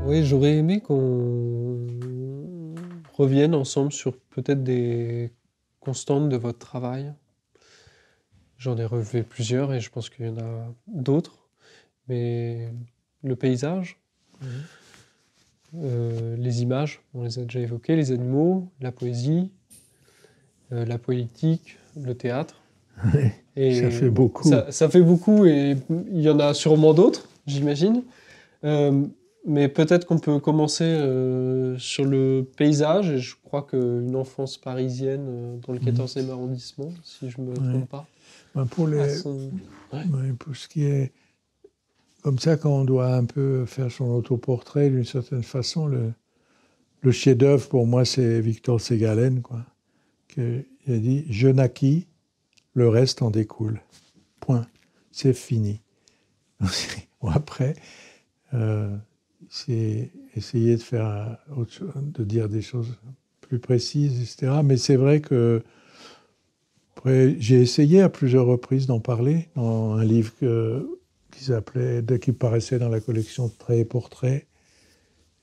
Oui, j'aurais aimé qu'on revienne ensemble sur peut-être des constantes de votre travail. J'en ai relevé plusieurs et je pense qu'il y en a d'autres. Mais le paysage, les images, on les a déjà évoquées, les animaux, la poésie, la politique, le théâtre. Oui, ça Et fait beaucoup. ça fait beaucoup et il y en a sûrement d'autres, j'imagine. Euh, mais peut-être qu'on peut commencer sur le paysage. Et je crois qu'une enfance parisienne dans le Mhm. 14e arrondissement, si je ne me Ouais. trompe pas, Ben, à son... Ouais. pour ce qui est comme ça, quand on doit un peu faire son autoportrait, d'une certaine façon, le chef-d'œuvre pour moi, c'est Victor Ségalen, quoi. Il a dit je naquis, le reste en découle. Point. C'est fini. Bon, après, c'est essayer de faire de dire des choses plus précises, etc. Mais c'est vrai que après, j'ai essayé à plusieurs reprises d'en parler dans un livre qui paraissait dans la collection Traits et Portraits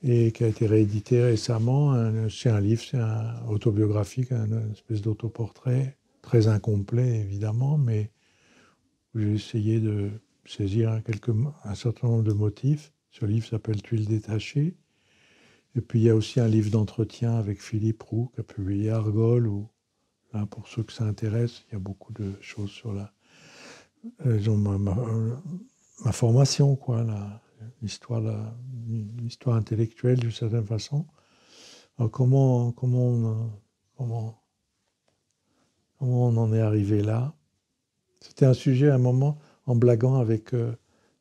et qui a été réédité récemment. C'est un livre, c'est un autobiographique, une espèce d'autoportrait, très incomplet évidemment, mais j'ai essayé de saisir un certain nombre de motifs. Ce livre s'appelle Tuiles détachées. Et puis il y a aussi un livre d'entretien avec Philippe Roux, qui a publié Argol, où, là, pour ceux que ça intéresse, il y a beaucoup de choses sur disons, ma formation, quoi, l'histoire intellectuelle d'une certaine façon. Alors comment on en est arrivé là? C'était un sujet à un moment, en blaguant avec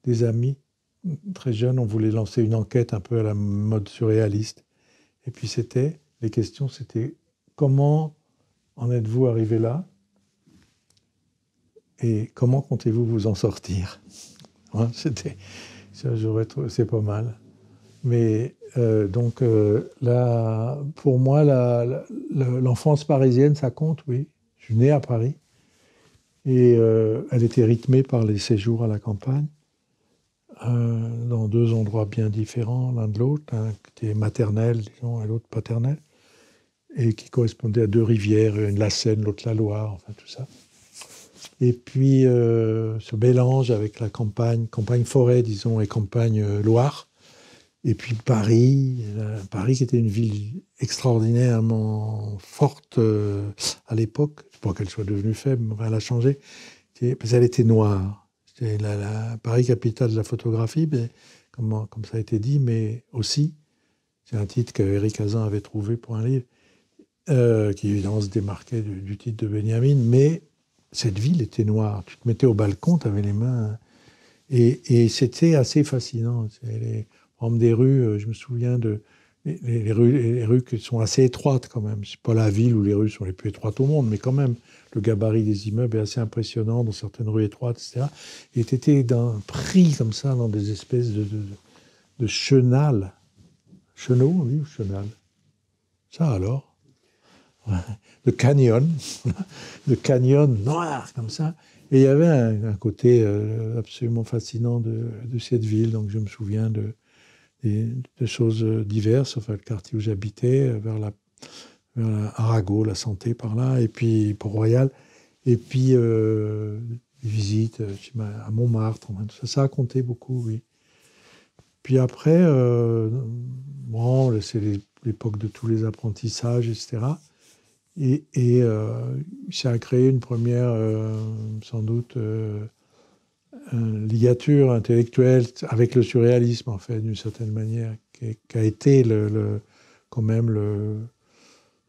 des amis très jeunes, on voulait lancer une enquête un peu à la mode surréaliste. Et puis les questions c'était comment en êtes-vous arrivé là et comment comptez-vous vous en sortir? Hein, c'est pas mal. Mais là, pour moi, l'enfance parisienne, ça compte, oui. Je suis né à Paris et elle était rythmée par les séjours à la campagne, dans deux endroits bien différents l'un de l'autre, un qui était maternel, disons, et l'autre paternel, et qui correspondait à deux rivières, une la Seine, l'autre la Loire, enfin tout ça. Et puis ce mélange avec la campagne-forêt, disons, et campagne-Loire. Et puis Paris qui était une ville extraordinairement forte à l'époque, je ne sais pas qu'elle soit devenue faible, mais elle a changé, parce qu'elle était noire. C'était Paris, capitale de la photographie, mais, comme ça a été dit, mais aussi, c'est un titre qu'Éric Hazan avait trouvé pour un livre, qui évidemment se démarquait du titre de Benjamin, mais cette ville était noire. Tu te mettais au balcon, tu avais les mains, et c'était assez fascinant. Par exemple, des rues, je me souviens les rues qui sont assez étroites quand même. C'est pas la ville où les rues sont les plus étroites au monde, mais quand même, le gabarit des immeubles est assez impressionnant dans certaines rues étroites, etc. Et tu étais pris comme ça dans des espèces de chenals. Chenaux, on dit, ou chenal? Ça alors? De canyon, de canyon noir comme ça. Et il y avait un côté absolument fascinant de cette ville. Donc je me souviens de choses diverses, enfin le quartier où j'habitais, vers Arago, la Santé par là, et puis Port-Royal, et puis des visites à Montmartre, enfin, tout ça, ça a compté beaucoup, oui. Puis après, bon, c'est l'époque de tous les apprentissages, etc. Et ça a créé une première, sans doute, ligature intellectuelle avec le surréalisme, en fait, d'une certaine manière, qui a été quand même le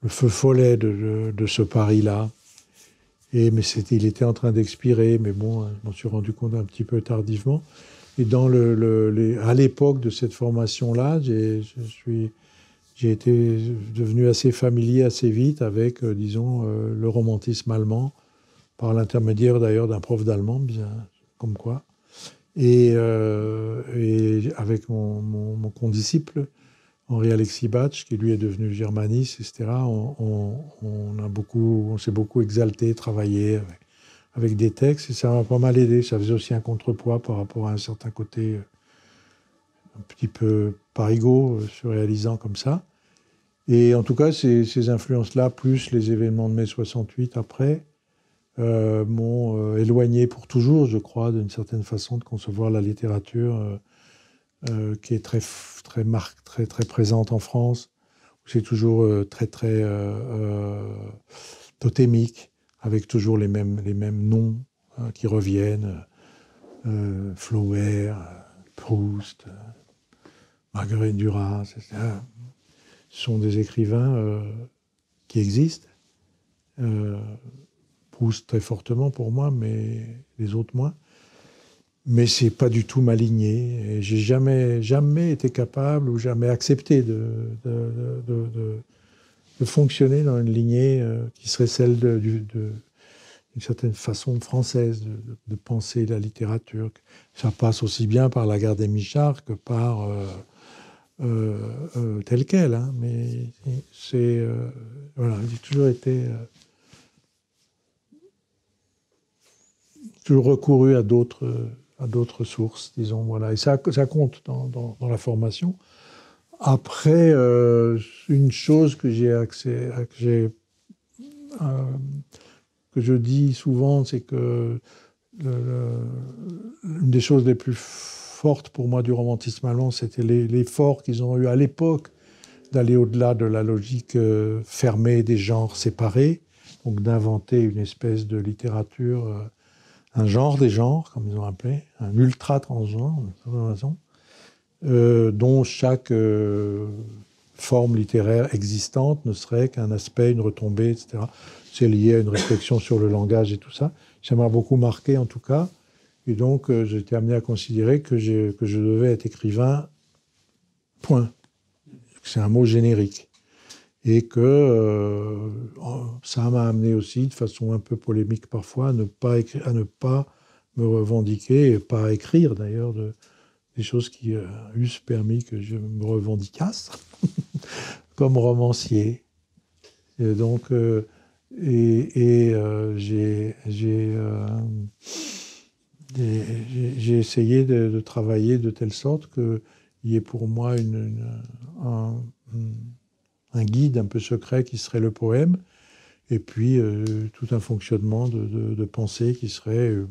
feu follet de ce Paris-là. Mais il était en train d'expirer, mais bon, je m'en suis rendu compte un petit peu tardivement. Et à l'époque de cette formation-là, j'ai été devenu assez familier assez vite avec, disons, le romantisme allemand, par l'intermédiaire d'ailleurs d'un prof d'allemand, bien comme quoi. Et avec mon condisciple, Henri-Alexis Bach, qui lui est devenu germaniste, etc., on s'est beaucoup exalté, travaillé avec des textes, et ça m'a pas mal aidé. Ça faisait aussi un contrepoids par rapport à un certain côté un petit peu parigot, surréalisant comme ça. Et en tout cas, ces influences-là, plus les événements de mai 68 après, m'ont éloigné pour toujours, je crois, d'une certaine façon de concevoir la littérature qui est très présente en France. C'est toujours très totémique, avec toujours les mêmes noms qui reviennent. Flaubert, Proust, Marguerite Duras, etc. Ce sont des écrivains qui existent. Proust très fortement pour moi, mais les autres moins. Mais c'est pas du tout ma lignée. Et j'ai jamais été capable ou jamais accepté de fonctionner dans une lignée qui serait celle d'une certaine façon française de penser la littérature. Ça passe aussi bien par la Gare des Michards que par telle quelle. Hein. Mais c'est voilà, j'ai toujours été toujours recouru à d'autres sources, disons. Voilà. Et ça compte dans la formation. Après, une chose que je dis souvent, c'est que une des choses les plus fortes pour moi du romantisme allemand, c'était l'effort qu'ils ont eu à l'époque d'aller au-delà de la logique fermée des genres séparés, donc d'inventer une espèce de littérature, un genre des genres, comme ils ont appelé, un ultra-transgenre, de toute façon, dont chaque forme littéraire existante ne serait qu'un aspect, une retombée, etc. C'est lié à une réflexion sur le langage et tout ça. Ça m'a beaucoup marqué, en tout cas. Et donc, j'ai été amené à considérer que je devais être écrivain, point. C'est un mot générique. Et que ça m'a amené aussi, de façon un peu polémique parfois, à ne pas me revendiquer, et pas écrire d'ailleurs des choses qui eussent permis que je me revendicasse comme romancier. Et donc, j'ai essayé de travailler de telle sorte qu'il y ait pour moi un guide un peu secret qui serait le poème, et puis tout un fonctionnement de pensée qui serait une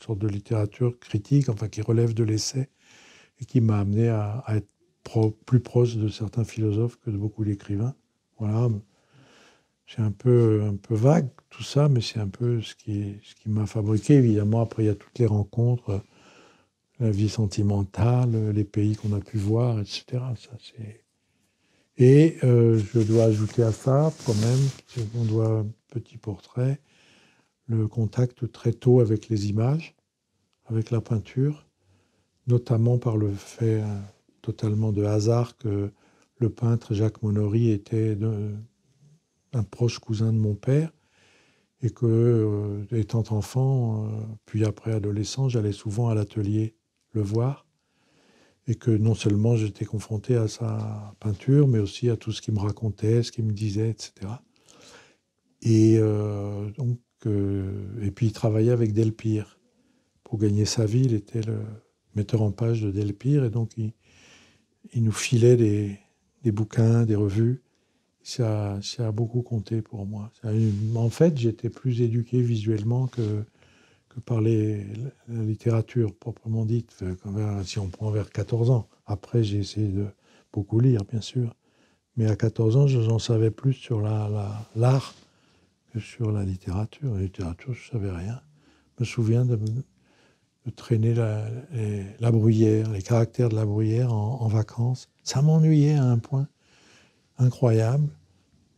sorte de littérature critique, enfin qui relève de l'essai, et qui m'a amené à être plus proche de certains philosophes que de beaucoup d'écrivains. Voilà, c'est un peu vague tout ça, mais c'est un peu ce qui m'a fabriqué. Évidemment, après, il y a toutes les rencontres, la vie sentimentale, les pays qu'on a pu voir, etc. Ça, et je dois ajouter à ça, quand même, on doit un petit portrait, le contact très tôt avec les images, avec la peinture, notamment par le fait totalement de hasard que le peintre Jacques Monory était un proche cousin de mon père, et que, étant enfant, puis après adolescent, j'allais souvent à l'atelier le voir, et que non seulement j'étais confronté à sa peinture, mais aussi à tout ce qu'il me racontait, ce qu'il me disait, etc. Et et puis il travaillait avec Delpire. Pour gagner sa vie, il était le metteur en page de Delpire, et donc il nous filait des bouquins, des revues. Ça a beaucoup compté pour moi. En fait, j'étais plus éduqué visuellement que par la littérature proprement dite, si on prend vers 14 ans. Après, j'ai essayé de beaucoup lire, bien sûr. Mais à 14 ans, j'en savais plus sur l'art que sur la littérature. La littérature, je ne savais rien. Je me souviens de traîner la bruyère, les caractères de la bruyère en vacances. Ça m'ennuyait à un point incroyable.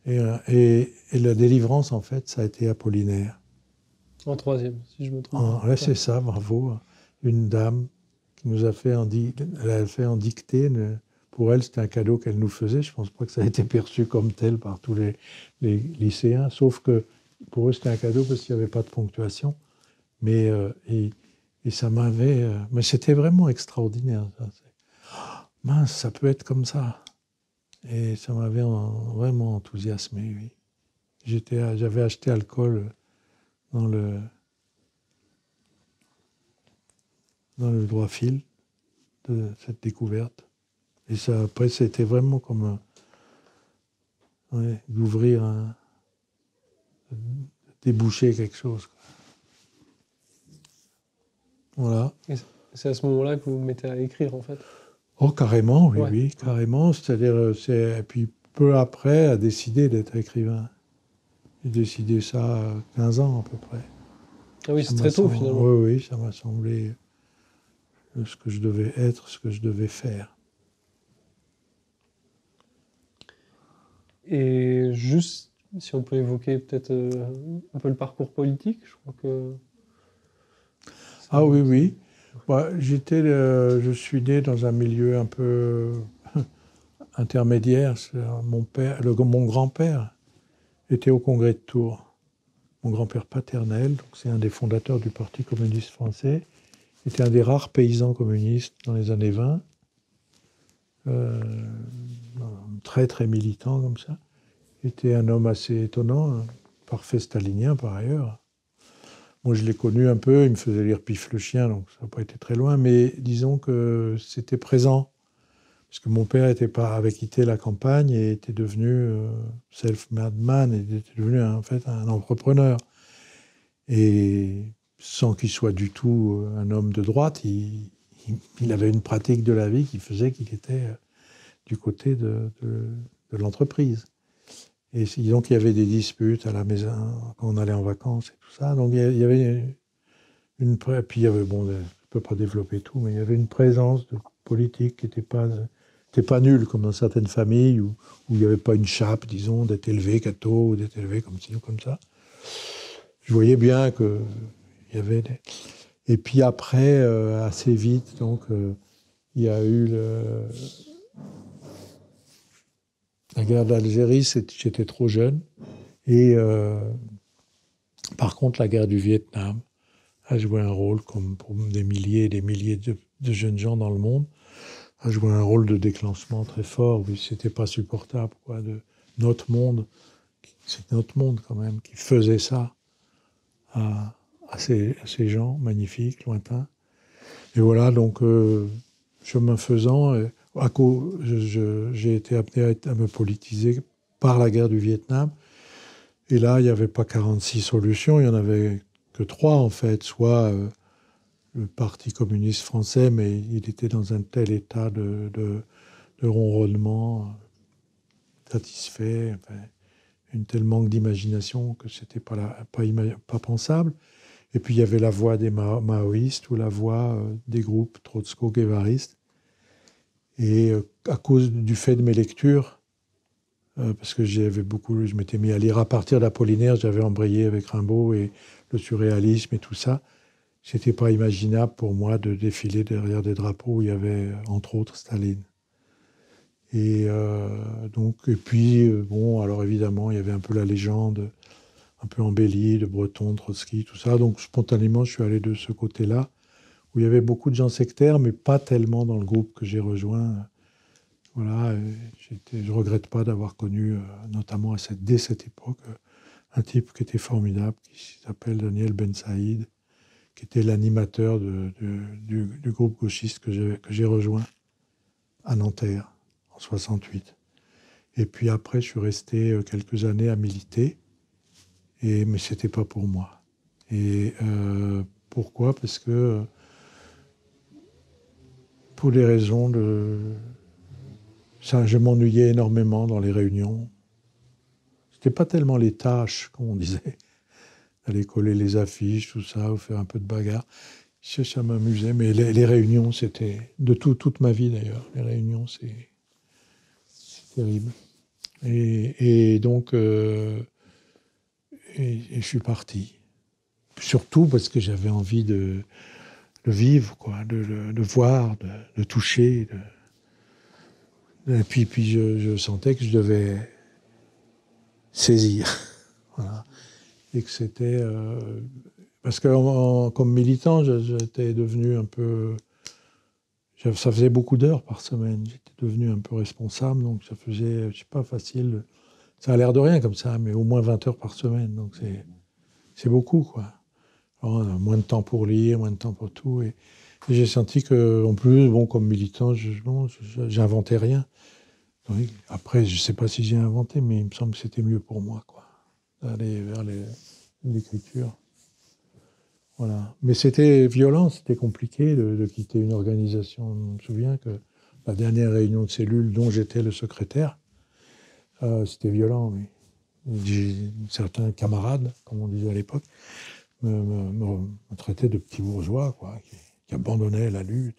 Et la délivrance, en fait, ça a été Apollinaire. En troisième, si je me trompe. Ouais, c'est ça, bravo. Une dame qui nous a fait elle a fait en dictée. Pour elle, c'était un cadeau qu'elle nous faisait. Je ne pense pas que ça a été perçu comme tel par tous les lycéens, sauf que pour eux, c'était un cadeau parce qu'il n'y avait pas de ponctuation. Mais et ça m'avait... mais c'était vraiment extraordinaire. Ça. Mince, ça peut être comme ça. Et ça m'avait vraiment enthousiasmé, oui. J'avais acheté alcool dans le droit fil cette découverte. Et ça, après, c'était vraiment comme d'ouvrir déboucher quelque chose, quoi. Voilà. Et c'est à ce moment-là que vous vous mettez à écrire, en fait. Oh, carrément, oui, Ouais. oui, carrément. C'est-à-dire, et puis peu après, a décidé d'être écrivain. J'ai décidé ça à 15 ans, à peu près. Ah oui, Ça c'est m'a très tôt, semblé- finalement. Oui, oui, ça m'a semblé ce que je devais être, ce que je devais faire. Et juste, si on peut évoquer peut-être un peu le parcours politique, je crois que... Ah oui, oui. Bah, je suis né dans un milieu un peu intermédiaire. Mon grand-père était au Congrès de Tours. Mon grand-père paternel, donc c'est un des fondateurs du Parti communiste français, était un des rares paysans communistes dans les années 20, euh, très très militant comme ça. Était un homme assez étonnant, un parfait stalinien par ailleurs. Moi, je l'ai connu un peu, il me faisait lire Pif le chien, donc ça n'a pas été très loin, mais disons que c'était présent, parce que mon père avait quitté la campagne et était devenu self-made man, et était devenu en fait un entrepreneur. Et sans qu'il soit du tout un homme de droite, il avait une pratique de la vie qui faisait qu'il était du côté de l'entreprise. Et donc il y avait des disputes à la maison quand on allait en vacances et tout ça. Donc il y avait puis il y avait, bon, je ne peux pas développer tout, mais il y avait une présence de politique qui était pas nulle, comme dans certaines familles où il n'y avait pas une chape, disons, d'être élevé catho ou d'être élevé comme ci ou comme ça. Je voyais bien que il y avait Et puis après, assez vite, donc, il y a eu la guerre d'Algérie, j'étais trop jeune. Et par contre, la guerre du Vietnam a joué un rôle, comme pour des milliers et des milliers de jeunes gens dans le monde, a joué un rôle de déclenchement très fort. Oui, c'était pas supportable, quoi, de notre monde. C'est notre monde, quand même, qui faisait ça à ces gens magnifiques, lointains. Et voilà, donc, chemin faisant, j'ai été amené à me politiser par la guerre du Vietnam. Et là, il n'y avait pas 46 solutions, il n'y en avait que 3 en fait. Soit le Parti communiste français, mais il était dans un tel état de ronronnement, satisfait, enfin, un tel manque d'imagination que c'était pas pensable. Et puis il y avait la voix des maoïstes ou la voix des groupes trotsko-guévaristes. Et à cause du fait de mes lectures, parce que je m'étais mis à lire à partir d'Apollinaire, j'avais embrayé avec Rimbaud et le surréalisme et tout ça. C'était pas imaginable pour moi de défiler derrière des drapeaux où il y avait, entre autres, Staline. Et et puis, bon, alors évidemment, il y avait un peu la légende, un peu embellie de Breton, Trotsky, tout ça. Donc, spontanément, je suis allé de ce côté-là, où il y avait beaucoup de gens sectaires, mais pas tellement dans le groupe que j'ai rejoint. Voilà, je ne regrette pas d'avoir connu, notamment dès cette époque, un type qui était formidable, qui s'appelle Daniel Ben Saïd, qui était l'animateur du groupe gauchiste que j'ai rejoint à Nanterre en 68. Et puis après, je suis resté quelques années à militer, mais ce n'était pas pour moi. Et pourquoi ? Parce que pour des raisons je m'ennuyais énormément dans les réunions. C'était pas tellement les tâches, comme on disait, aller coller les affiches, tout ça, ou faire un peu de bagarre. Ça m'amusait, mais les réunions, c'était toute ma vie d'ailleurs. Les réunions, c'est terrible. Et donc, je suis parti. Surtout parce que j'avais envie de vivre, quoi, de voir, de toucher. Et puis je sentais que je devais saisir. Voilà. Et que c'était... parce que comme militant, j'étais devenu un peu... Ça faisait beaucoup d'heures par semaine. J'étais devenu un peu responsable, donc ça faisait, je sais pas, facile. Ça a l'air de rien comme ça, mais au moins 20 heures par semaine. Donc c'est beaucoup, quoi. Alors, on a moins de temps pour lire, moins de temps pour tout. Et j'ai senti qu'en plus, bon, comme militant, j'inventais rien. Après, je ne sais pas si j'ai inventé, mais il me semble que c'était mieux pour moi, quoi, d'aller vers l'écriture. Voilà. Mais c'était violent, c'était compliqué de quitter une organisation. Je me souviens que la dernière réunion de cellule dont j'étais le secrétaire, c'était violent, oui. Certains camarades, comme on disait à l'époque, me traitaient de petit bourgeois, quoi, qui abandonnaient la lutte.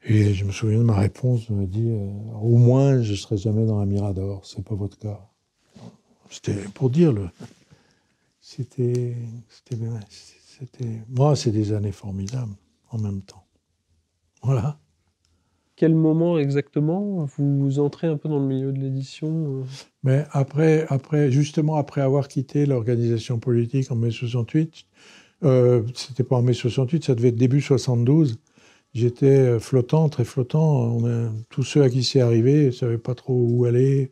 Et je me souviens de ma réponse, je me dis, au moins je ne serai jamais dans la Mirador, c'est pas votre cas. C'était pour dire moi, c'est des années formidables en même temps. Voilà. Quel moment exactement vous entrez un peu dans le milieu de l'édition? Mais justement, après avoir quitté l'organisation politique en mai 68, c'était pas en mai 68, ça devait être début 72. J'étais flottant, très flottant. Tous ceux à qui c'est arrivé ne savaient pas trop où aller.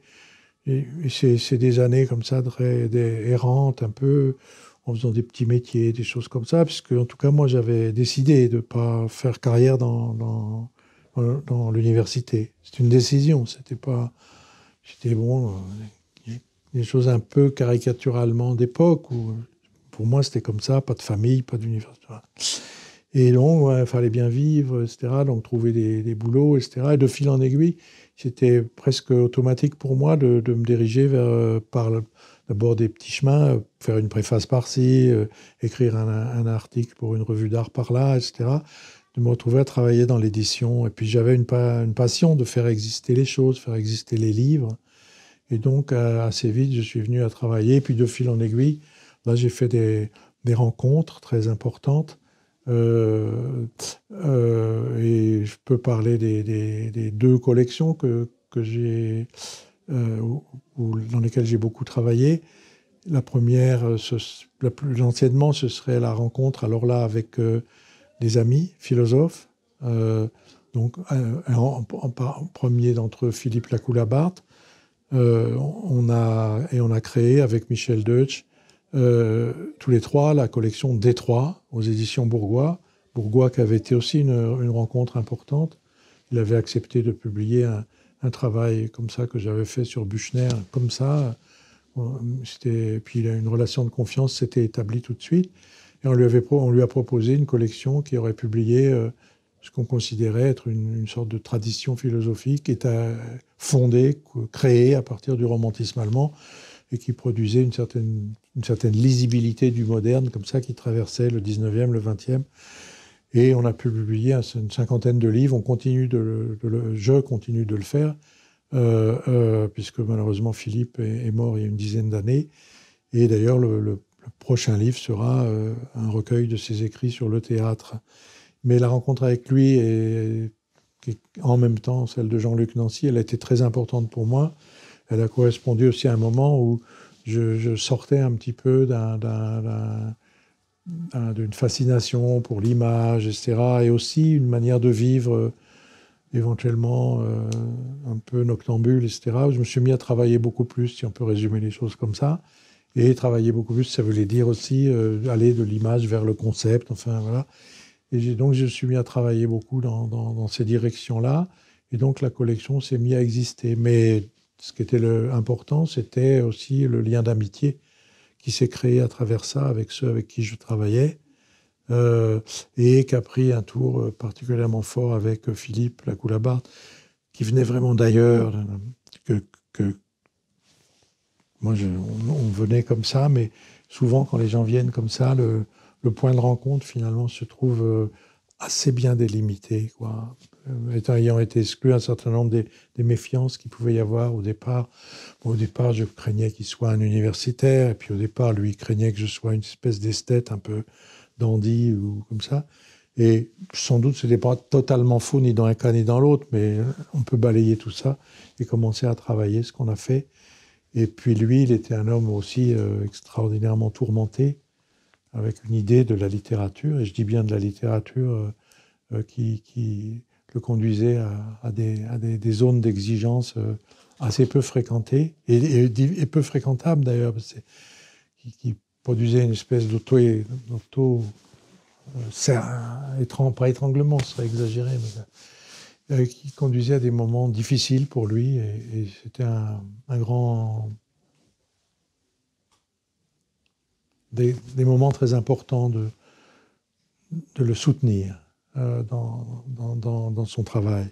Et c'est des années comme ça, errantes un peu, en faisant des petits métiers, des choses comme ça, puisque en tout cas, moi, j'avais décidé de ne pas faire carrière dans l'université. C'est une décision, c'était pas... J'étais bon, des choses un peu caricaturalement d'époque, où pour moi, c'était comme ça, pas de famille, pas d'université. Et donc, il fallait bien vivre, etc., donc trouver des boulots, etc. Et de fil en aiguille, c'était presque automatique pour moi de me diriger vers, d'abord des petits chemins, faire une préface par-ci, écrire un article pour une revue d'art par-là, etc., de me retrouver à travailler dans l'édition. Et puis j'avais une passion de faire exister les choses, faire exister les livres. Et donc, assez vite, je suis venu à travailler. Et puis de fil en aiguille, là, j'ai fait des rencontres très importantes. Et je peux parler des deux collections que j'ai, dans lesquelles j'ai beaucoup travaillé. La première, la plus anciennement, ce serait la rencontre, alors là, avec des amis philosophes. Donc, en premier d'entre eux, Philippe Lacoue-Labarthe. On a créé avec Michel Deutsch, tous les trois, la collection Détroit aux éditions Bourgois. Bourgois qui avait été aussi une rencontre importante. Il avait accepté de publier un travail comme ça que j'avais fait sur Buchner, comme ça. Puis une relation de confiance s'était établie tout de suite. Et on lui a proposé une collection qui aurait publié ce qu'on considérait être une sorte de tradition philosophique qui était fondée, créée à partir du romantisme allemand et qui produisait une certaine lisibilité du moderne, comme ça, qui traversait le 19e, le 20e. Et on a pu publier une cinquantaine de livres. Je continue de le faire, puisque malheureusement Philippe est mort il y a une dizaine d'années. Et d'ailleurs, le prochain livre sera un recueil de ses écrits sur le théâtre. Mais la rencontre avec lui, qui est en même temps celle de Jean-Luc Nancy, elle a été très importante pour moi. Elle a correspondu aussi à un moment où je sortais un petit peu d'une fascination pour l'image, etc. Et aussi une manière de vivre éventuellement un peu noctambule, etc. Je me suis mis à travailler beaucoup plus, si on peut résumer les choses comme ça. Et travailler beaucoup plus, ça voulait dire aussi aller de l'image vers le concept, enfin voilà. Et donc je suis mis à travailler beaucoup dans ces directions-là. Et donc la collection s'est mise à exister. Mais ce qui était important, c'était aussi le lien d'amitié qui s'est créé à travers ça avec ceux avec qui je travaillais, et qui a pris un tour particulièrement fort avec Philippe Lacoue-Labarthe, qui venait vraiment d'ailleurs, que moi, on venait comme ça, mais souvent, quand les gens viennent comme ça, le point de rencontre, finalement, se trouve assez bien délimité, quoi. Ayant été exclu un certain nombre des méfiances qu'il pouvait y avoir au départ. Bon, au départ, je craignais qu'il soit un universitaire, et puis au départ, lui, il craignait que je sois une espèce d'esthète un peu dandy ou comme ça. Et sans doute, ce n'était pas totalement faux ni dans un cas ni dans l'autre, mais on peut balayer tout ça et commencer à travailler ce qu'on a fait. Et puis lui, il était un homme aussi extraordinairement tourmenté, avec une idée de la littérature, et je dis bien de la littérature qui le conduisait à des zones d'exigence assez peu fréquentées, et peu fréquentables d'ailleurs, qui produisait une espèce pas étranglement, ce serait exagéré, mais qui conduisait à des moments difficiles pour lui, et c'était un grand... Des moments très importants de le soutenir dans son travail.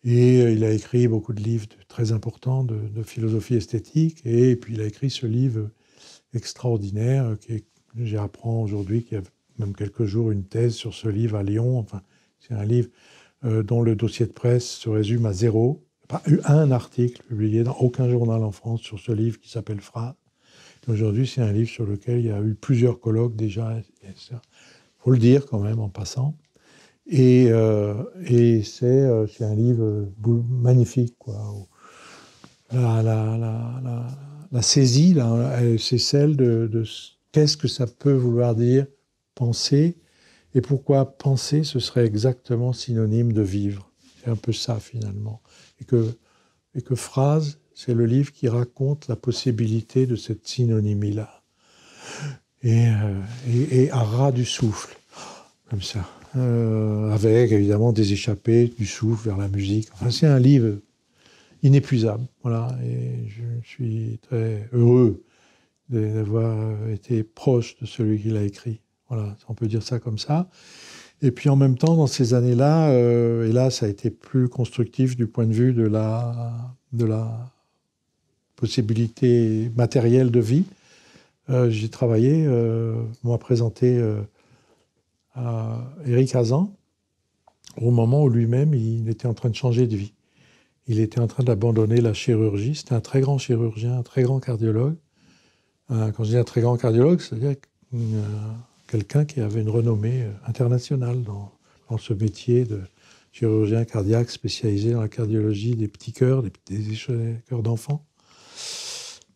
Et il a écrit beaucoup de livres très importants de philosophie esthétique, et puis il a écrit ce livre extraordinaire j'apprends aujourd'hui qu'il y a même quelques jours une thèse sur ce livre à Lyon. Enfin, c'est un livre dont le dossier de presse se résume à zéro. Il n'y a pas eu un article publié dans aucun journal en France sur ce livre qui s'appelle Phrase. Aujourd'hui, c'est un livre sur lequel il y a eu plusieurs colloques déjà. Il faut le dire quand même en passant. Et c'est un livre magnifique, quoi. La saisie, là, c'est celle de qu'est-ce que ça peut vouloir dire penser, et pourquoi penser, ce serait exactement synonyme de vivre. C'est un peu ça, finalement. Et que Phrase, c'est le livre qui raconte la possibilité de cette synonymie-là. Et à ras du souffle, comme ça. Avec, évidemment, des échappées, du souffle vers la musique. Enfin, c'est un livre inépuisable. Voilà. Et je suis très heureux d'avoir été proche de celui qui l'a écrit. Voilà, on peut dire ça comme ça. Et puis en même temps, dans ces années-là, et là, ça a été plus constructif du point de vue de la possibilité matérielle de vie. J'ai travaillé, moi, présenté à Éric Hazan, au moment où lui-même, il était en train de changer de vie. Il était en train d'abandonner la chirurgie. C'était un très grand chirurgien, un très grand cardiologue. Quand je dis un très grand cardiologue, c'est-à-dire quelqu'un qui avait une renommée internationale dans ce métier de chirurgien cardiaque spécialisé dans la cardiologie des petits cœurs, des cœurs d'enfants.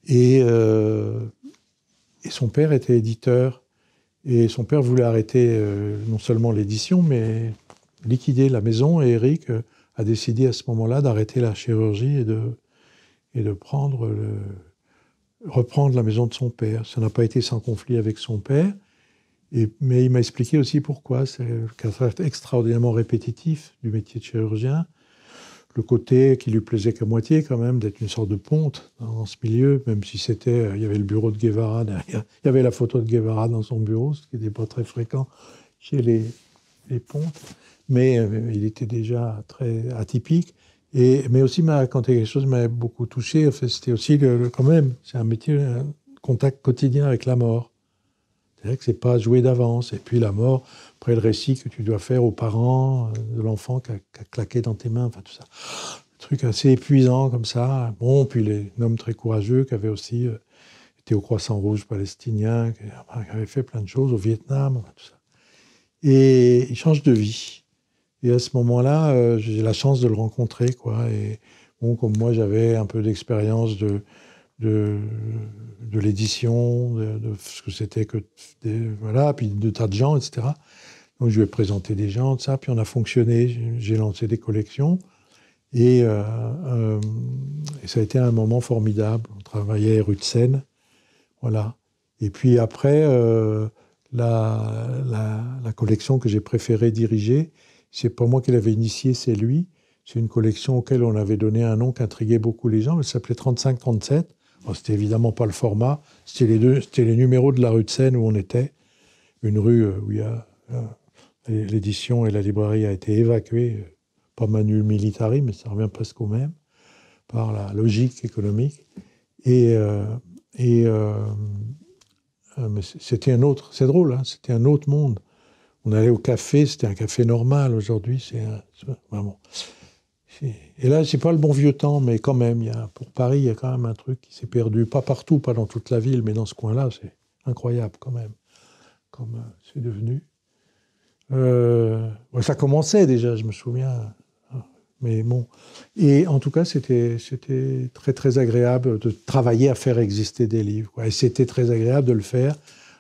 Et son père était éditeur. Et son père voulait arrêter non seulement l'édition, mais liquider la maison. Et Éric a décidé à ce moment-là d'arrêter la chirurgie et de reprendre la maison de son père. Ça n'a pas été sans conflit avec son père, mais il m'a expliqué aussi pourquoi. C'est le caractère extraordinairement répétitif du métier de chirurgien, le côté qui lui plaisait qu'à moitié quand même, d'être une sorte de ponte dans ce milieu, même si il y avait le bureau de Guevara derrière. Il y avait la photo de Guevara dans son bureau, ce qui n'était pas très fréquent chez les pontes, mais il était déjà très atypique. Mais aussi, quand quelque chose m'a beaucoup touché, en fait, c'était aussi quand même, c'est un métier, un contact quotidien avec la mort. C'est-à-dire que c'est pas joué d'avance. Et puis la mort, après le récit que tu dois faire aux parents de l'enfant qui a claqué dans tes mains, enfin tout ça. Un truc assez épuisant comme ça. Bon, puis un homme très courageux qui avait aussi été au Croissant Rouge palestinien, qui avait fait plein de choses au Vietnam, enfin, tout ça. Et il change de vie. Et à ce moment-là, j'ai la chance de le rencontrer, quoi. Et bon, comme moi, j'avais un peu d'expérience de l'édition, de ce que c'était que... voilà, puis de tas de gens, etc. Donc, je lui ai présenté des gens, tout ça, puis on a fonctionné. J'ai lancé des collections. Et ça a été un moment formidable. On travaillait rue de Seine, voilà. Et puis après, la collection que j'ai préféré diriger, c'est pas moi qui l'avais initiée, c'est lui. C'est une collection auquel on avait donné un nom qui intriguait beaucoup les gens. Elle s'appelait 35-37. Bon, c'était évidemment pas le format. C'était les numéros de la rue de Seine où on était. Une rue où il y a l'édition et la librairie a été évacuée, pas manu militari, mais ça revient presque au même, par la logique économique. Mais c'était un autre, c'est drôle, hein, c'était un autre monde. On allait au café, c'était un café normal. Aujourd'hui, c'est vraiment... Et là, c'est pas le bon vieux temps, mais quand même, pour Paris, il y a quand même un truc qui s'est perdu. Pas partout, pas dans toute la ville, mais dans ce coin-là, c'est incroyable quand même, comme c'est devenu. Ça commençait déjà, je me souviens. Mais bon. Et en tout cas, c'était très, très agréable de travailler à faire exister des livres, quoi. Et c'était très agréable de le faire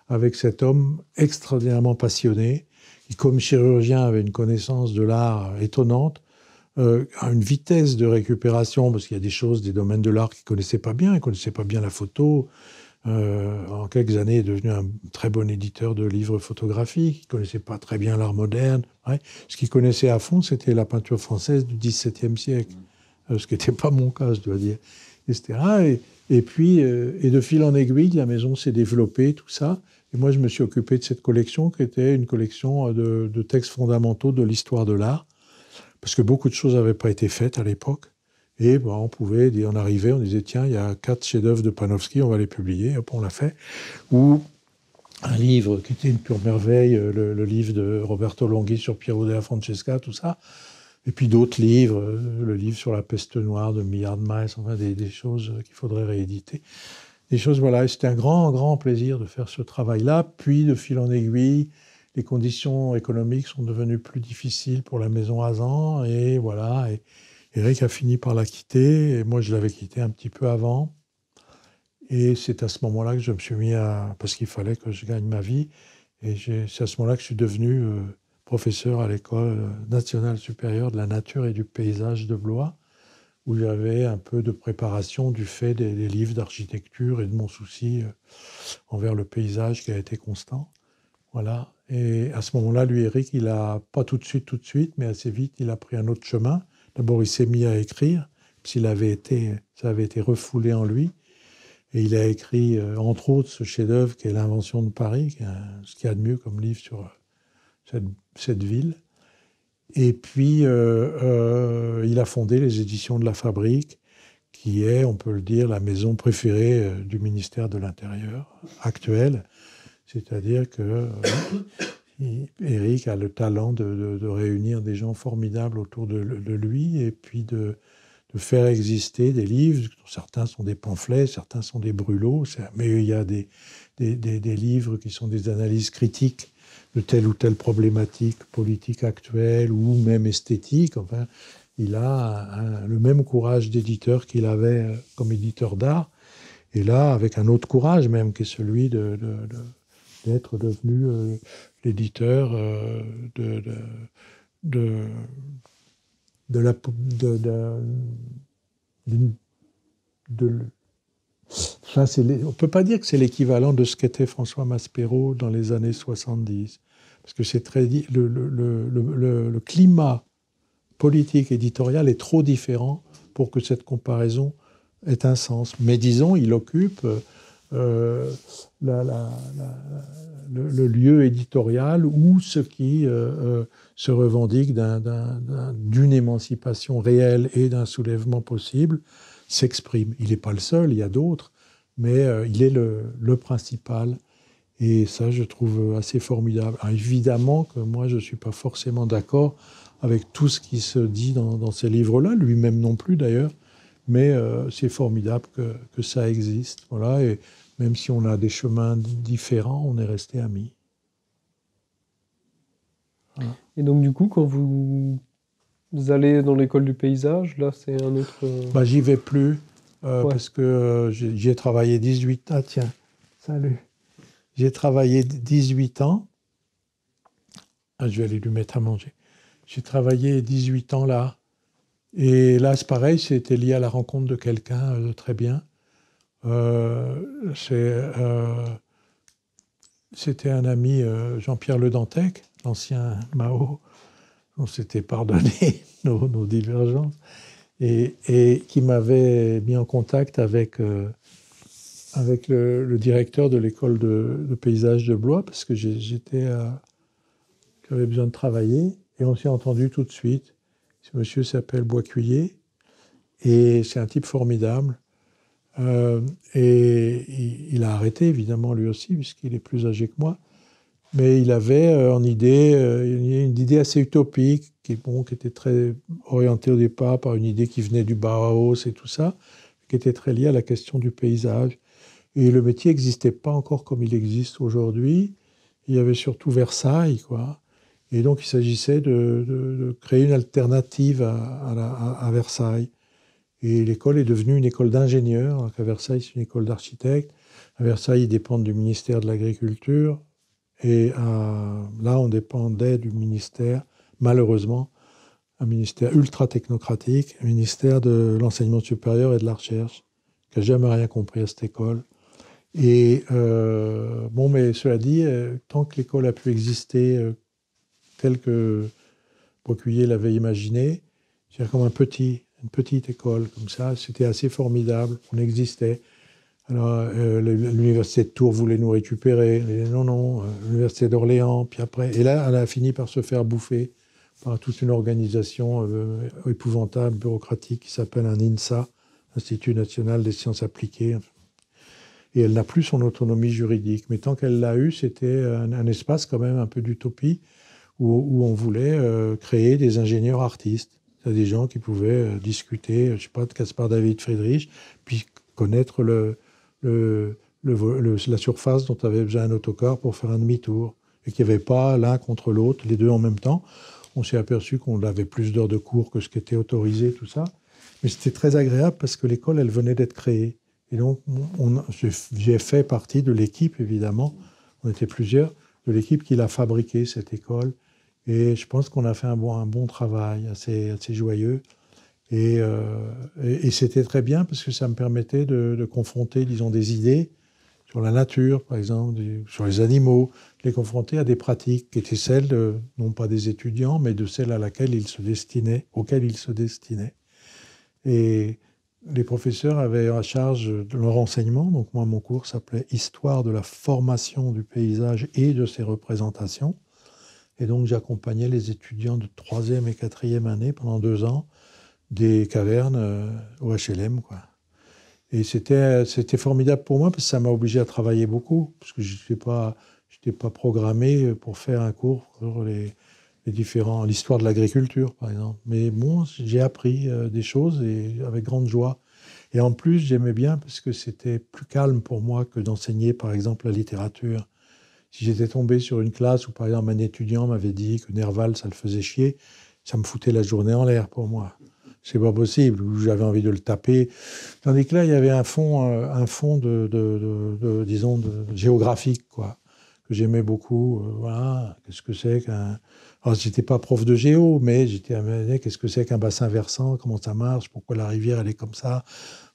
avec cet homme extraordinairement passionné, qui, comme chirurgien, avait une connaissance de l'art étonnante, à une vitesse de récupération, parce qu'il y a des choses, des domaines de l'art qu'il ne connaissait pas bien. Il ne connaissait pas bien la photo, en quelques années, est devenu un très bon éditeur de livres photographiques. Il ne connaissait pas très bien l'art moderne. Ouais. Ce qu'il connaissait à fond, c'était la peinture française du XVIIe siècle. Ce qui n'était pas mon cas, je dois dire, etc. Et puis, et de fil en aiguille, la maison s'est développée, tout ça. Et moi, je me suis occupé de cette collection, qui était une collection de textes fondamentaux de l'histoire de l'art, parce que beaucoup de choses n'avaient pas été faites à l'époque. Et bon, on arrivait, on disait, tiens, il y a 4 chefs-d'œuvre de Panofsky, on va les publier, hop, on l'a fait. Ou un livre qui était une pure merveille, le livre de Roberto Longhi sur Piero della Francesca, tout ça. Et puis d'autres livres, le livre sur la peste noire de Millard Miles, enfin des choses qu'il faudrait rééditer. Des choses, voilà, et c'était un grand, grand plaisir de faire ce travail-là. Puis, de fil en aiguille, les conditions économiques sont devenues plus difficiles pour la maison Hazan, et voilà, et Eric a fini par la quitter, et moi je l'avais quittée un petit peu avant. Et c'est à ce moment-là que je me suis mis à... parce qu'il fallait que je gagne ma vie, et c'est à ce moment-là que je suis devenu professeur à l'École nationale supérieure de la nature et du paysage de Blois, où j'avais un peu de préparation du fait des livres d'architecture et de mon souci envers le paysage qui a été constant. Voilà. Et à ce moment-là, lui, Eric, il a, pas tout de suite, mais assez vite, il a pris un autre chemin. D'abord, il s'est mis à écrire, ça avait été refoulé en lui. Et il a écrit, entre autres, ce chef-d'œuvre qui est L'Invention de Paris, qui est ce qu'il y a de mieux comme livre sur cette ville. Et puis, il a fondé les éditions de la Fabrique, qui est, on peut le dire, la maison préférée du ministère de l'Intérieur actuel. C'est-à-dire que Éric a le talent de réunir des gens formidables autour de lui et puis de faire exister des livres. Certains sont des pamphlets, certains sont des brûlots, mais il y a des livres qui sont des analyses critiques de telle ou telle problématique politique actuelle ou même esthétique. Enfin, il a le même courage d'éditeur qu'il avait comme éditeur d'art, et là, avec un autre courage même, qui est celui d'être devenu l'éditeur enfin, on ne peut pas dire que c'est l'équivalent de ce qu'était François Maspero dans les années 70, parce que c'est très le climat politique éditorial est trop différent pour que cette comparaison ait un sens. Mais disons, il occupe le lieu éditorial où ce qui se revendique d'une émancipation réelle et d'un soulèvement possible s'exprime. Il n'est pas le seul, il y a d'autres, mais il est le principal. Et ça, je trouve assez formidable. Alors, évidemment que moi, je ne suis pas forcément d'accord avec tout ce qui se dit dans ces livres-là, lui-même non plus d'ailleurs, mais c'est formidable que ça existe. Voilà, et même si on a des chemins différents, on est restés amis. Voilà. Et donc du coup, quand vous allez dans l'école du paysage, là c'est un autre... Bah, j'y vais plus, parce que j'y ai travaillé 18 ans. Ah tiens, salut. J'ai travaillé 18 ans. Ah, je vais aller lui mettre à manger. J'ai travaillé 18 ans là. Et là, c'est pareil, c'était lié à la rencontre de quelqu'un de très bien. C'était un ami, Jean-Pierre Le Dantec, l'ancien Mao. On s'était pardonné nos divergences. Et qui m'avait mis en contact avec le directeur de l'école de paysage de Blois, parce que j'avais besoin de travailler. Et on s'est entendu tout de suite. Ce monsieur s'appelle Boiscuyer, et c'est un type formidable. Et il a arrêté, évidemment, lui aussi, puisqu'il est plus âgé que moi. Mais il avait une idée assez utopique, qui était très orientée au départ par une idée qui venait du Bauhaus et tout ça, qui était très liée à la question du paysage. Et le métier n'existait pas encore comme il existe aujourd'hui. Il y avait surtout Versailles, quoi. Et donc, il s'agissait de créer une alternative à Versailles. Et l'école est devenue une école d'ingénieurs, alors qu'à Versailles, c'est une école d'architectes. À Versailles, ils dépendent du ministère de l'Agriculture. Et là, on dépendait du ministère, malheureusement, un ministère ultra technocratique, un ministère de l'enseignement supérieur et de la recherche, qui n'a jamais rien compris à cette école. Et bon, mais cela dit, tant que l'école a pu exister telle que Pocuyer l'avait imaginée, c'est comme une petite école, comme ça, c'était assez formidable, on existait. Alors, l'université de Tours voulait nous récupérer. Non, non, l'université d'Orléans, puis après. Et là, elle a fini par se faire bouffer par toute une organisation épouvantable, bureaucratique, qui s'appelle un INSA, Institut national des sciences appliquées. Et elle n'a plus son autonomie juridique. Mais tant qu'elle l'a eu, c'était un espace quand même un peu d'utopie où on voulait créer des ingénieurs artistes. C'est des gens qui pouvaient discuter, je ne sais pas, de Caspar David Friedrich, puis connaître la surface dont avait besoin un autocar pour faire un demi-tour. Et qu'il n'y avait pas l'un contre l'autre, les deux en même temps. On s'est aperçu qu'on avait plus d'heures de cours que ce qui était autorisé, tout ça. Mais c'était très agréable parce que l'école, elle venait d'être créée. Et donc, j'ai fait partie de l'équipe, évidemment, on était plusieurs, de l'équipe qui l'a fabriquée, cette école. Et je pense qu'on a fait un bon travail, assez joyeux. Et c'était très bien parce que ça me permettait de confronter, disons, des idées sur la nature, par exemple, sur les animaux, de les confronter à des pratiques qui étaient celles, non pas des étudiants, mais de celles auxquelles ils se destinaient. Et les professeurs avaient à charge de leur enseignement. Donc moi, mon cours s'appelait « Histoire de la formation du paysage et de ses représentations ». Et donc j'accompagnais les étudiants de 3e et 4e année pendant 2 ans des cavernes au HLM, quoi. Et c'était formidable pour moi parce que ça m'a obligé à travailler beaucoup, parce que je n'étais pas programmé pour faire un cours sur l'histoire de l'agriculture, par exemple. Mais bon, j'ai appris des choses et avec grande joie. Et en plus, j'aimais bien parce que c'était plus calme pour moi que d'enseigner, par exemple, la littérature. Si j'étais tombé sur une classe où, par exemple, un étudiant m'avait dit que Nerval, ça le faisait chier, ça me foutait la journée en l'air pour moi. C'est pas possible, ou j'avais envie de le taper. Tandis que là, il y avait un fond disons, géographique, quoi, que j'aimais beaucoup. Voilà, qu'est-ce que c'est qu'un... Alors, j'étais pas prof de géo, mais j'étais amené, qu'est-ce que c'est qu'un bassin versant, comment ça marche, pourquoi la rivière, elle est comme ça,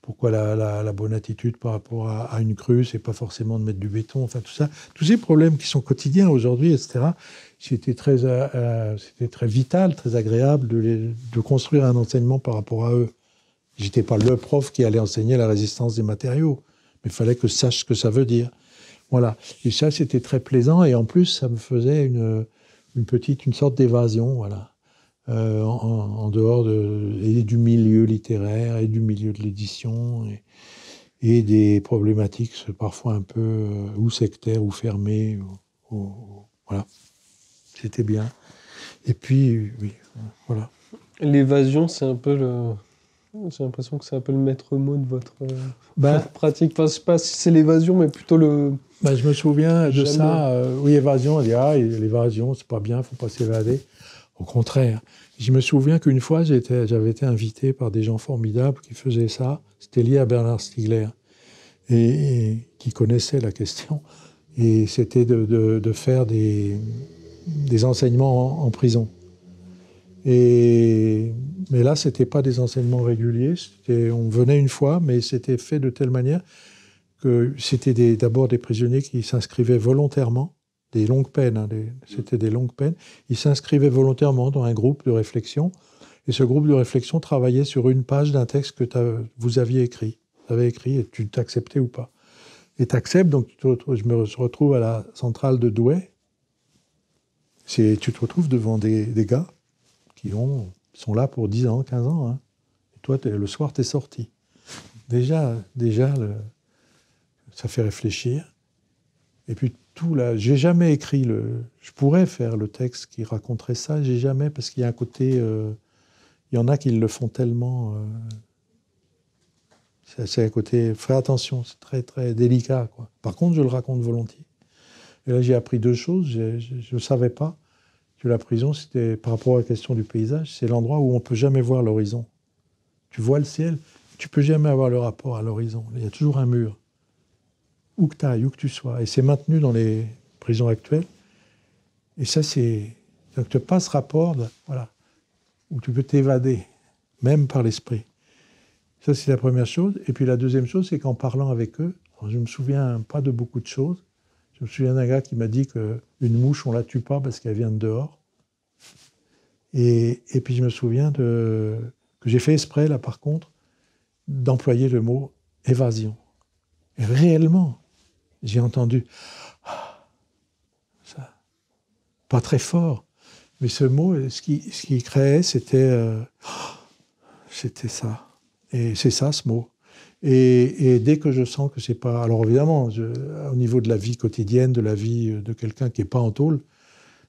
pourquoi la bonne attitude par rapport à une crue, c'est pas forcément de mettre du béton, enfin tout ça. Tous ces problèmes qui sont quotidiens aujourd'hui, etc., c'était très vital, très agréable de construire un enseignement par rapport à eux. J'étais pas le prof qui allait enseigner la résistance des matériaux, mais il fallait que je sache ce que ça veut dire. Voilà. Et ça, c'était très plaisant, et en plus, ça me faisait une sorte d'évasion, voilà. En dehors et du milieu littéraire, et du milieu de l'édition, et des problématiques parfois un peu ou sectaires, ou fermées, voilà. C'était bien. Et puis, oui, voilà. L'évasion, c'est un peu j'ai l'impression que c'est un peu le maître mot de votre pratique. Enfin, je sais pas si c'est l'évasion, mais plutôt je me souviens de ça. Oui, évasion, on dit, l'évasion, c'est pas bien, faut pas s'évader. Au contraire. Je me souviens qu'une fois, j'avais été invité par des gens formidables qui faisaient ça. C'était lié à Bernard Stiegler, et qui connaissait la question. Et c'était de faire des enseignements en prison. Mais là, ce n'était pas des enseignements réguliers. On venait une fois, mais c'était fait de telle manière que c'était d'abord des prisonniers qui s'inscrivaient volontairement, des longues peines, c'était des longues peines. Ils s'inscrivaient volontairement dans un groupe de réflexion, et ce groupe de réflexion travaillait sur une page d'un texte que vous aviez écrit. Vous avez écrit, et tu t'acceptais ou pas. Et tu acceptes, donc je me retrouve à la centrale de Douai. Tu te retrouves devant des gars qui sont là pour 10 ans, 15 ans. Hein. Et toi, le soir, tu es sorti. Déjà ça fait réfléchir. Et puis, j'ai jamais écrit je pourrais faire le texte qui raconterait ça, j'ai jamais, parce qu'il y a un côté... il y en a qui le font tellement... c'est un côté... Fais attention, c'est très, très délicat, quoi. Par contre, je le raconte volontiers. Et là, j'ai appris 2 choses. Je ne savais pas que la prison, c'était, par rapport à la question du paysage, c'est l'endroit où on ne peut jamais voir l'horizon. Tu vois le ciel, tu ne peux jamais avoir le rapport à l'horizon. Il y a toujours un mur. Où que tu ailles, où que tu sois. Et c'est maintenu dans les prisons actuelles. Et ça, donc tu n'as pas ce rapport, voilà, où tu peux t'évader, même par l'esprit. Ça, c'est la première chose. Et puis la deuxième chose, c'est qu'en parlant avec eux, Alors, je me souviens pas de beaucoup de choses. Je me souviens d'un gars qui m'a dit qu'une mouche, on la tue pas parce qu'elle vient de dehors. Et puis je me souviens que j'ai fait exprès, là par contre, d'employer le mot évasion. Et réellement, j'ai entendu ça, pas très fort, mais ce mot, ce qui créait, c'était ça. Et c'est ça, ce mot. Et dès que je sens que c'est pas... Alors évidemment, au niveau de la vie quotidienne, de la vie de quelqu'un qui n'est pas en tôle,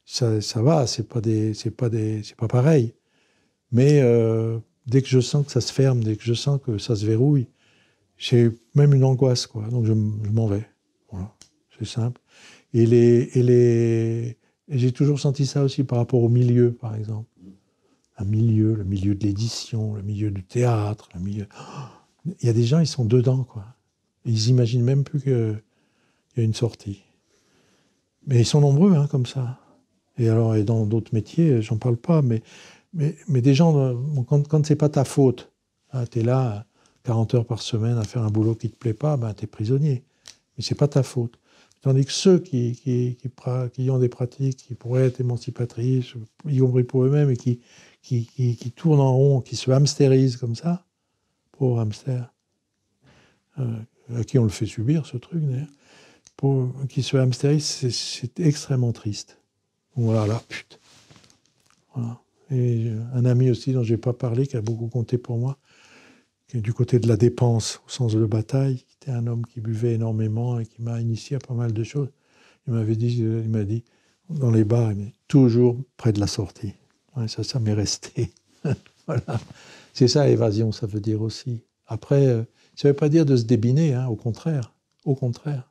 ça va, c'est pas pareil. Mais dès que je sens que ça se ferme, dès que je sens que ça se verrouille, j'ai même une angoisse, quoi. Donc je m'en vais. Voilà, c'est simple. Et j'ai toujours senti ça aussi par rapport au milieu, par exemple. Un milieu, le milieu de l'édition, le milieu du théâtre, le milieu... Il y a des gens, ils sont dedans, quoi. Ils imaginent même plus qu'il y a une sortie. Mais ils sont nombreux, hein, comme ça. Et alors, et dans d'autres métiers, j'en parle pas, mais des gens, quand c'est pas ta faute, hein, tu es là 40 heures par semaine à faire un boulot qui te plaît pas, ben, tu es prisonnier. Mais c'est pas ta faute. Tandis que ceux qui ont des pratiques qui pourraient être émancipatrices, y compris pour eux-mêmes, et qui tournent en rond, qui se hamstérisent comme ça, pauvre hamster, à qui on le fait subir, ce truc, d'ailleurs, qui se hamstérisent, c'est extrêmement triste. Voilà, putain. Voilà. Et un ami aussi dont je n'ai pas parlé, qui a beaucoup compté pour moi, qui est du côté de la dépense, au sens de la bataille, qui était un homme qui buvait énormément et qui m'a initié à pas mal de choses. Il m'a dit, dans les bars, toujours près de la sortie. Ouais, ça m'est resté. Voilà. C'est ça, évasion, ça veut dire aussi. Après, ça ne veut pas dire de se débiner, hein, au contraire. Au contraire.